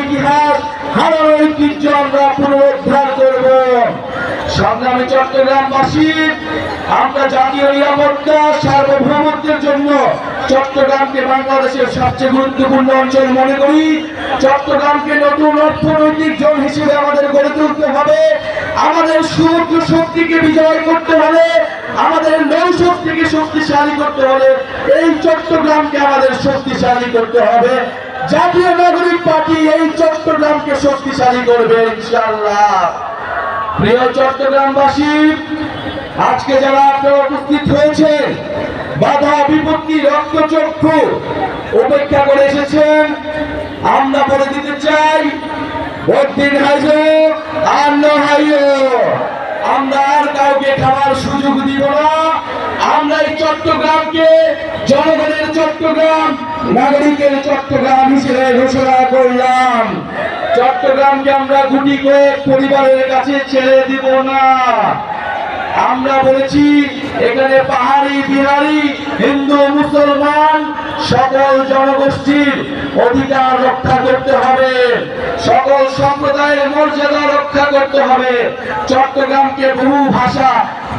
ইতিহাস, হারানো ঐতিহ্য আমরা পুনরুদ্ধার করব। সংগ্রামী চট্টগ্রামবাসী, আমরা জাতীয় নিরাপত্তা সার্বভৌমত্বের জন্য চট্টগ্রামকে বাংলাদেশের সবচেয়ে গুরুত্বপূর্ণ অঞ্চল মনে করি। চট্টগ্রামকে নতুন অর্থনৈতিক জোন হিসেবে আমাদের গড়ে তুলতে হবে। আমাদের সমুদ্র শক্তিকে বিজয় করতে হবে, আমাদের নৌ শক্তিকে শক্তিশালী করতে হবে। এই চট্টগ্রামকে আমাদের শক্তিশালী করতে হবে। জাতীয় নাগরিক পার্টি এই চট্টগ্রামকে শক্তিশালী করবে ইনশাআল্লাহ। প্রিয় চট্টগ্রামবাসী, আজকে যারা আপনারা উপস্থিত হয়েছে, বাধা বিপত্তি রক্তচক্ষু উপেক্ষা করে এসেছেন, আমরা বলে দিতে চাই ভোটদিন হাইজো আর নহাইও, আমরা আর কাউকে খাবার সুযোগ দিব না। আমরা এই চট্টগ্রামকে জনগণের চট্টগ্রাম, নাগরিকের চট্টগ্রাম হিসেবে ঘোষণা করলাম। চট্টগ্রামকে আমরা গুটি কয়েক পরিবারের কাছে ছেড়ে দিব না। আমরা বলেছি এখানে পাহাড়ি বিহারি হিন্দু মুসলমান সকল জনগোষ্ঠীর অধিকার রক্ষা করতে হবে, সকল সম্প্রদায়ের মর্যাদা রক্ষা করতে হবে। চট্টগ্রামকে বহু ভাষা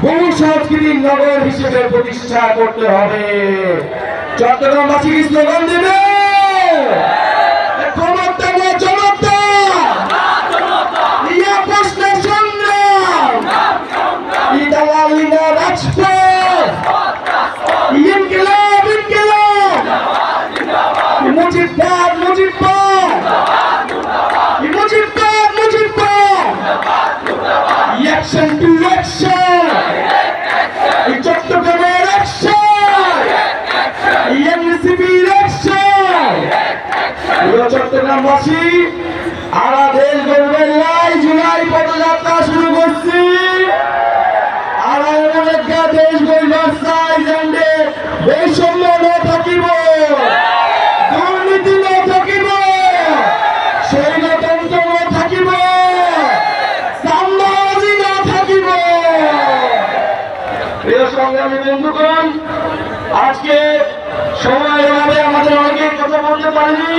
বহু সংস্কৃতির নগর হিসেবে প্রতিষ্ঠা করতে হবে। চট্টগ্রামবাসী কি স্লোগান দেবে? চট্টগ্রামবাসী, আমরা দেশ গড়বেন নাই জুলাই পদযাত্রা শুরু করছি। আমরা এমন একটা দেশ গড়বার চাই যেখানে বৈষম্য না থাকিব, দুর্নীতি না থাকিব, স্বৈরতন্ত্র না থাকিব, সাম্রাজ্য না থাকিব। প্রিয় সংগ্রামী বন্ধুগণ, আজকে সময় অভাবে আমাদের অনেকে কথা বলতে পারিনি।